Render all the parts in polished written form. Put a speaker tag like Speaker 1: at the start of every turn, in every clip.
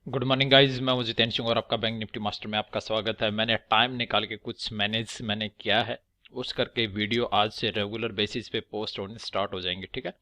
Speaker 1: Good morning guys, मैं हूं जितेंद्र सिंह और आपका बैंक निफ्टी मास्टर में आपका स्वागत है। मैंने टाइम निकाल के कुछ मैंने किया है, उस करके वीडियो आज से रेगुलर बेसिस पे पोस्ट होने स्टार्ट हो जाएंगे। ठीक है।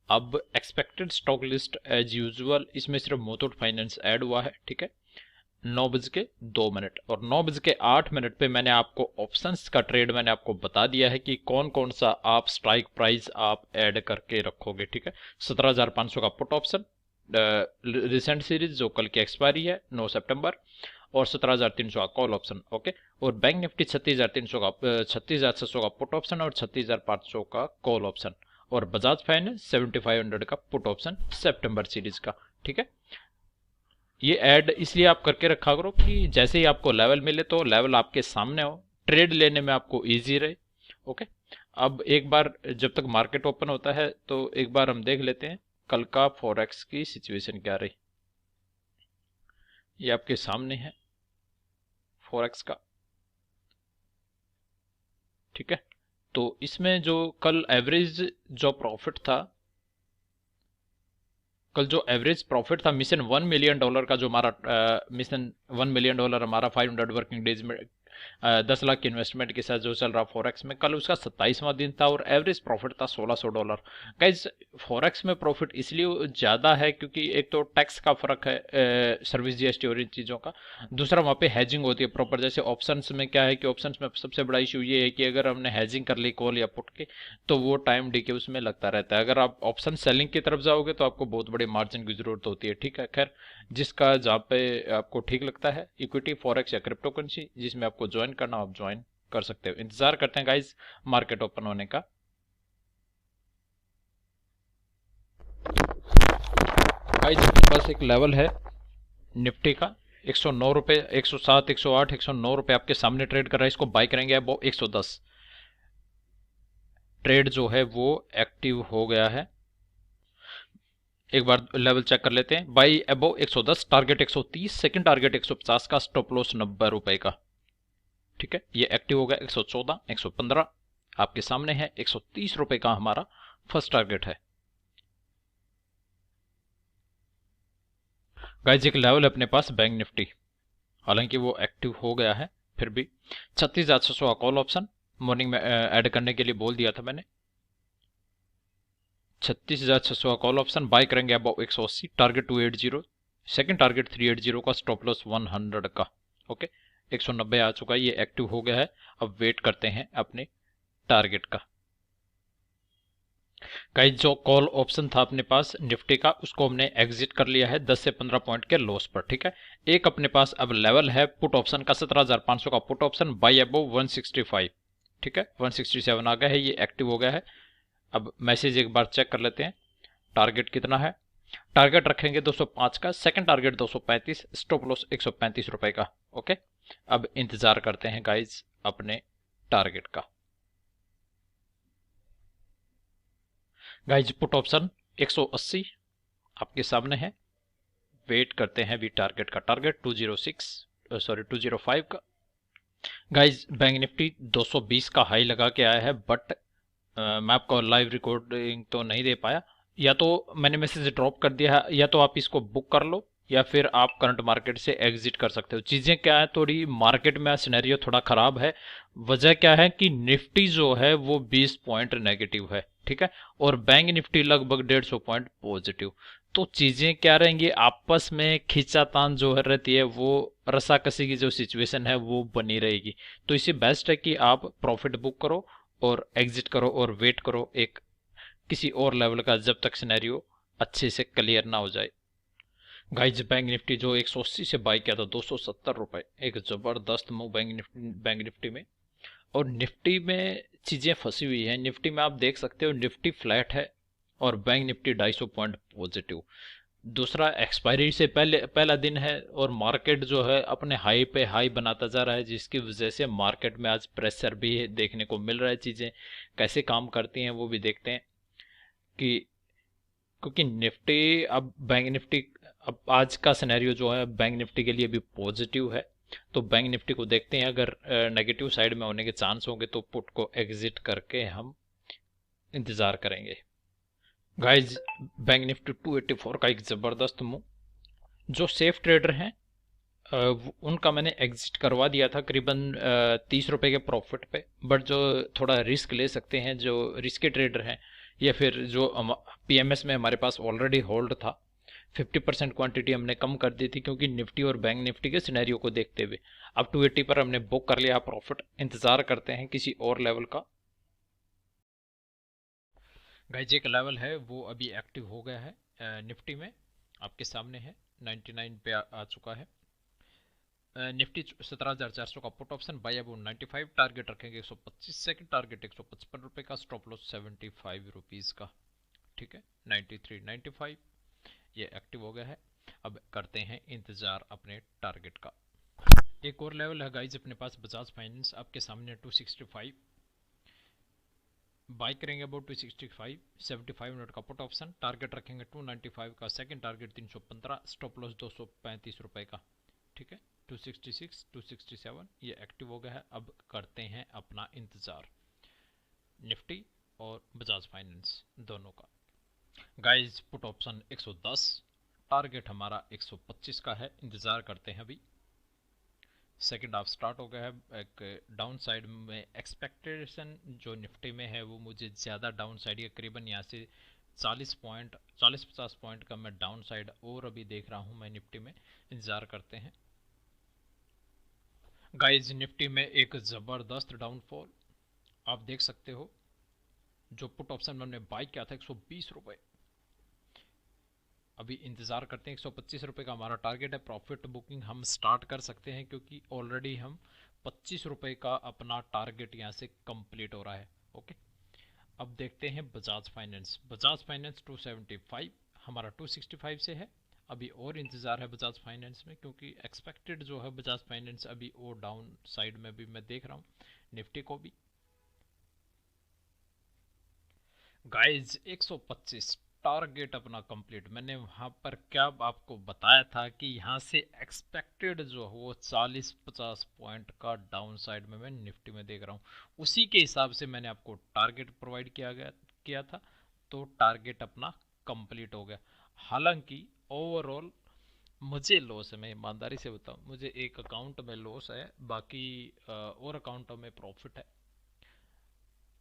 Speaker 1: अब expected stock list as usual, इसमें सिर्फ मुथूट फाइनेंस ऐड हुआ है। ठीक है। 9 बज के 2 मिनट और 9 बज के 8 मिनट पे मैंने आपको ऑप्शंस का ट्रेड मैंने आपको बता दिया है कि कौन कौन सा आप स्ट्राइक प्राइस आप ऐड करके रखोगे। ठीक है। 17,500 का पुट ऑप्शन रिसेंट सीरीज जो कल की एक्सपायरी है 9 सितंबर, और 17,300 का कॉल ऑप्शन। ओके। और बैंक निफ्टी 36,300 का 36,700 का पुट ऑप्शन और 36,500 का कॉल ऑप्शन, और बजाज फाइनेंस 7,500 का पुट ऑप्शन सितंबर सीरीज का। ठीक है। ये ऐड इसलिए आप करके रखा करो कि जैसे ही आपको लेवल मिले तो लेवल आपके सामने हो, ट्रेड लेने में आपको इजी रहे। ओके। अब एक बार जब तक मार्केट ओपन होता है तो एक बार हम देख लेते हैं कल का फॉरेक्स की सिचुएशन क्या रही। ये आपके सामने है फॉरेक्स का। ठीक है। तो इसमें जो कल एवरेज जो प्रॉफिट था, कल जो एवरेज प्रॉफिट था मिशन $1 मिलियन का, जो हमारा मिशन $1 मिलियन हमारा 500 वर्किंग डेज में 10 लाख की इन्वेस्टमेंट के साथ जो चल रहा फॉरेक्स में, कल उसका 27वां दिन था और एवरेज प्रॉफिट था $1,600। गाइज, फॉरेक्स में प्रॉफिट इसलिए ज़्यादा है क्योंकि एक तो टैक्स का फर्क है, सर्विस जीएसटी और इन चीज़ों का। दूसरा वहाँ पे हैजिंग होती है प्रॉपर। जैसे ऑप्शंस में क्या है कि ऑप्शंस में सबसे बड़ा इशू ये है कि अगर हमने हैजिंग कर ली कॉल या पुट की तो वो टाइम डीके उसमें लगता रहता है। अगर आप ऑप्शन सेलिंग की तरफ जाओगे तो आपको बहुत बड़े मार्जिन की जरूरत होती है। ठीक है। खैर, जिसका जहाँ पे आपको ठीक लगता है, इक्विटी, फॉरेक्स या क्रिप्टो करेंसी जिसमें आपको ज्वाइन करना आप ज्वाइन कर सकते हो। इंतजार करते हैं गाइज मार्केट ओपन होने का। गाइज, अपने पास एक लेवल है निफ्टी का 109 रुपये, 107, 108, 109 रुपये आपके सामने ट्रेड कर रहा है। इसको बाय करेंगे वो 110। ट्रेड जो है वो एक्टिव हो गया है। एक बार लेवल चेक कर लेते हैं। By above 110, target 130, second target 150 का, स्टॉप लॉस 90 रुपए का। ठीक है। ये एक्टिव हो गया 114, 115 आपके सामने है। 130 रुपए का हमारा फर्स्ट टारगेट है। गाइज, एक लेवल है अपने पास बैंक निफ्टी, हालांकि वो एक्टिव हो गया है फिर भी। 36,800 का कॉल ऑप्शन मॉर्निंग में ऐड करने के लिए बोल दिया था मैंने। 36,600 का कॉल ऑप्शन बाय करेंगे अब 180, टारगेट 280, सेकंड टारगेट 380 का, स्टॉप लॉस 100 का। ओके। 190 आ चुका है, ये एक्टिव हो गया है। अब वेट करते हैं अपने टारगेट का। गाइस, जो कॉल ऑप्शन था अपने पास निफ्टी का उसको हमने एग्जिट कर लिया है 10 से 15 पॉइंट के लॉस पर। ठीक है। एक अपने पास अब लेवल है पुट ऑप्शन का 17,500 का पुट ऑप्शन बाय अबव 165। ठीक है। 167 आ गया है, ये एक्टिव हो गया है। अब मैसेज एक बार चेक कर लेते हैं। टारगेट कितना है? टारगेट रखेंगे 205 का, सेकंड टारगेट 235, स्टॉप लॉस 135 रुपए का। ओके। अब इंतजार करते हैं गाइज अपने टारगेट का। गाइज, पुट ऑप्शन 180 आपके सामने है। वेट करते हैं भी टारगेट का। टारगेट 205 का। गाइज, बैंक निफ्टी 220 का हाई लगा के आया है, बट मैं आपको लाइव रिकॉर्डिंग तो नहीं दे पाया। या तो मैंने मैसेज ड्रॉप कर दिया है, या तो आप इसको बुक कर लो या फिर आप करंट मार्केट से एग्जिट कर सकते हो। चीज़ें क्या है, थोड़ी मार्केट में सिनेरियो थोड़ा ख़राब है। वजह क्या है कि निफ्टी जो है वो 20 पॉइंट नेगेटिव है। ठीक है। और बैंक निफ्टी लगभग 150 पॉइंट पॉजिटिव। तो चीज़ें क्या रहेंगी, आपस में खींचातान जो है रहती है, वो रसाकसी की जो सिचुएशन है वो बनी रहेगी। तो इसे बेस्ट है कि आप प्रॉफिट बुक करो और एग्जिट करो और वेट करो एक किसी और लेवल का, जब तक सिनेरियो अच्छे से क्लियर ना हो जाए। गाइज, बैंक निफ्टी जो 180 से बाय किया था 270 रुपए, एक जबरदस्त मूव बैंक निफ्टी में। और निफ्टी में चीजें फंसी हुई है। निफ्टी में आप देख सकते हो निफ्टी फ्लैट है और बैंक निफ्टी 250 पॉइंट पॉजिटिव। दूसरा, एक्सपायरी से पहला दिन है और मार्केट जो है अपने हाई पे हाई बनाता जा रहा है, जिसकी वजह से मार्केट में आज प्रेशर भी देखने को मिल रहा है। चीजें कैसे काम करती हैं वो भी देखते हैं कि, क्योंकि निफ्टी अब बैंक निफ्टी, अब आज का सिनेरियो जो है बैंक निफ्टी के लिए भी पॉजिटिव है। तो बैंक निफ्टी को देखते हैं, अगर नेगेटिव साइड में होने के चांस होंगे तो पुट को एग्जिट करके हम इंतजार करेंगे। गाइज, बैंक निफ्टी 284 का एक जबरदस्त मूव, जो सेफ ट्रेडर हैं उनका मैंने एग्जिट करवा दिया था करीबन 30 रुपए के प्रॉफिट पे। बट जो थोड़ा रिस्क ले सकते हैं, जो रिस्की ट्रेडर हैं, या फिर जो पीएमएस में हमारे पास ऑलरेडी होल्ड था, 50% क्वांटिटी हमने कम कर दी थी क्योंकि निफ्टी और बैंक निफ्टी के सिनेरियो को देखते हुए। अब 280 पर हमने बुक कर लिया प्रॉफिट, इंतजार करते हैं किसी और लेवल का। गाइज एक लेवल है वो अभी एक्टिव हो गया है निफ्टी में, आपके सामने है, 99 पे आ चुका है। निफ्टी 17,400 का put option, by about 95, target रखेंगे 125, सेकंड टारगेट 155 रुपए का, स्टॉप लॉस 75 रुपीज़ का। ठीक है, 93, 95 ये एक्टिव हो गया है। अब करते हैं इंतजार अपने टारगेट का। एक और लेवल है गाइज अपने पास, बजाज फाइनेंस आपके सामने 265, बाय करेंगे अबाउट 265, 75 मिनट का पुट ऑप्शन, टारगेट रखेंगे 295 का, सेकंड टारगेट 315, स्टॉप लॉस 235 रुपए का। ठीक है, 266, 267 ये एक्टिव हो गया है। अब करते हैं अपना इंतजार निफ्टी और बजाज फाइनेंस दोनों का। गाइस पुट ऑप्शन 110, टारगेट हमारा 125 का है, इंतजार करते हैं अभी। सेकंड हाफ स्टार्ट हो गया है। एक डाउन साइड में एक्सपेक्टेशन जो निफ्टी में है वो मुझे ज़्यादा डाउन साइड है, करीबन यहाँ से 40-50 पॉइंट का मैं डाउन साइड और अभी देख रहा हूँ मैं निफ्टी में, इंतज़ार करते हैं। गाइस निफ्टी में एक ज़बरदस्त डाउनफॉल आप देख सकते हो। जो पुट ऑप्शन हमने बाई किया था 120 रुपये, अभी इंतज़ार करते हैं 125 रुपये का हमारा टारगेट है। प्रॉफिट बुकिंग हम स्टार्ट कर सकते हैं क्योंकि ऑलरेडी हम 25 रुपये का अपना टारगेट यहाँ से कंप्लीट हो रहा है। ओके, अब देखते हैं बजाज फाइनेंस। बजाज फाइनेंस 275 हमारा 265 से है, अभी और इंतज़ार है बजाज फाइनेंस में क्योंकि एक्सपेक्टेड जो है बजाज फाइनेंस अभी और डाउन साइड में भी मैं देख रहा हूँ निफ्टी को भी। गाइज 125 टारगेट अपना कंप्लीट, मैंने वहां पर क्या आपको बताया था कि यहाँ से एक्सपेक्टेड जो है वो 40-50 पॉइंट का डाउन साइड में मैं निफ्टी में देख रहा हूँ, उसी के हिसाब से मैंने आपको टारगेट प्रोवाइड किया था। तो टारगेट अपना कंप्लीट हो गया। हालांकि ओवरऑल मुझे लॉस है, मैं ईमानदारी से बताऊँ, मुझे एक अकाउंट में लॉस है, बाकी और अकाउंटों में प्रॉफिट है।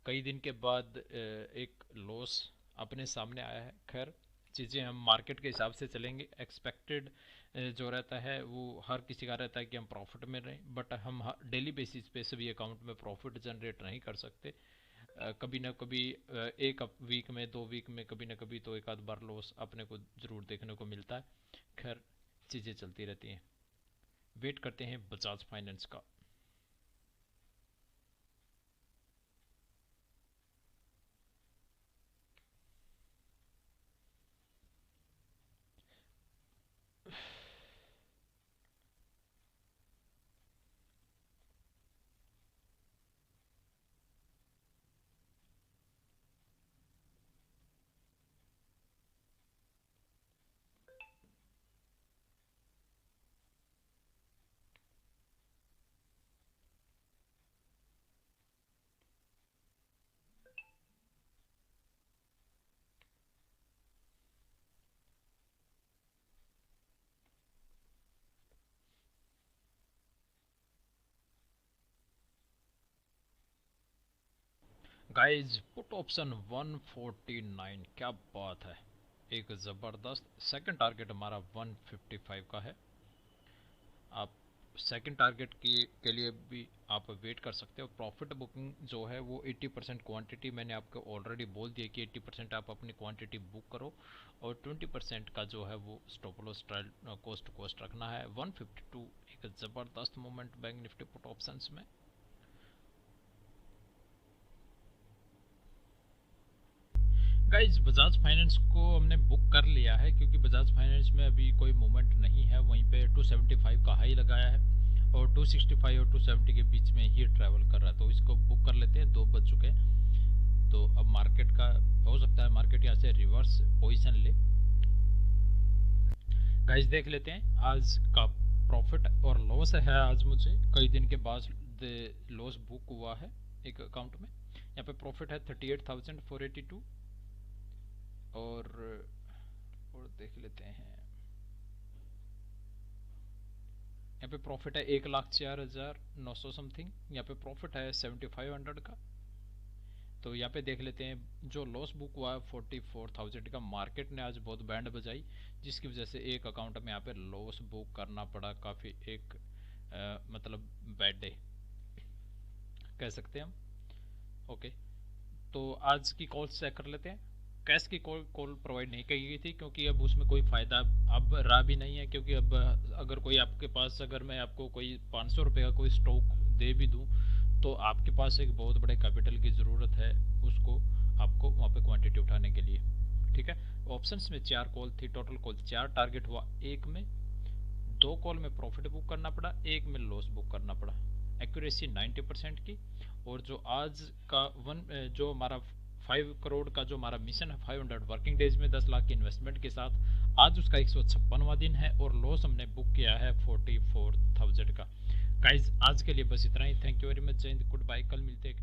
Speaker 1: कई दिन के बाद एक लॉस अपने सामने आया है। खैर चीज़ें हम मार्केट के हिसाब से चलेंगे। एक्सपेक्टेड जो रहता है वो हर किसी का रहता है कि हम प्रॉफिट में रहें, बट हम डेली बेसिस पे सभी अकाउंट में प्रॉफिट जनरेट नहीं कर सकते। कभी ना कभी एक वीक में, 2 वीक में, कभी ना कभी तो एक आध बार लॉस अपने को ज़रूर देखने को मिलता है। खैर चीज़ें चलती रहती हैं। वेट करते हैं बजाज फाइनेंस का। गाइज पुट ऑप्शन 149, क्या बात है, एक ज़बरदस्त। सेकंड टारगेट हमारा 155 का है। आप सेकंड टारगेट के लिए भी आप वेट कर सकते हो। प्रॉफिट बुकिंग जो है वो 80% क्वांटिटी मैंने आपको ऑलरेडी बोल दिया कि 80% आप अपनी क्वांटिटी बुक करो और 20% का जो है वो stop loss cost to cost रखना है। 152 एक ज़बरदस्त moment bank Nifty put options में। गाइज बजाज फाइनेंस को हमने बुक कर लिया है क्योंकि बजाज फाइनेंस में अभी कोई मूवमेंट नहीं है, वहीं पे 275 का हाई लगाया है और 265 और 270 के बीच में ही ट्रैवल कर रहा है, तो इसको बुक कर लेते हैं। 2 बज चुके हैं, तो अब मार्केट का हो सकता है मार्केट यहाँ से रिवर्स पोजीशन ले। गाइज देख लेते हैं आज का प्रॉफिट और लॉस है। आज मुझे कई दिन के बाद लॉस बुक हुआ है एक अकाउंट में। यहाँ पे प्रॉफिट है 38,482 और देख लेते हैं यहाँ पे प्रॉफिट है 1,04,900 समथिंग, यहाँ पे प्रॉफिट है 7500 का। तो यहाँ पे देख लेते हैं जो लॉस बुक हुआ है 44,000 का। मार्केट ने आज बहुत बैंड बजाई, जिसकी वजह से एक अकाउंट में यहाँ पे लॉस बुक करना पड़ा। काफ़ी एक मतलब बैड डे कह सकते हैं हम। ओके, तो आज की कॉल चेक कर लेते हैं। कैश की कॉल प्रोवाइड नहीं की गई थी क्योंकि अब उसमें कोई फ़ायदा अब रहा भी नहीं है, क्योंकि अब अगर कोई आपके पास, अगर मैं आपको कोई 500 रुपये का कोई स्टॉक दे भी दूं तो आपके पास एक बहुत बड़े कैपिटल की ज़रूरत है उसको, आपको वहाँ पे क्वांटिटी उठाने के लिए। ठीक है, ऑप्शंस में 4 कॉल थी, टोटल कॉल 4, टारगेट हुआ 1 में, 2 कॉल में प्रॉफिट बुक करना पड़ा, 1 में लॉस बुक करना पड़ा। एक्यूरेसी 90% की। और जो आज का जो हमारा 5 करोड़ का जो हमारा मिशन है 500 वर्किंग डेज में 10 लाख की इन्वेस्टमेंट के साथ, आज उसका 156वां दिन है और लॉस हमने बुक किया है 44,000 का। गाइज आज के लिए बस इतना ही। थैंक यू वेरी मच, जय हिंद, गुड बाय। कल मिलते हैं।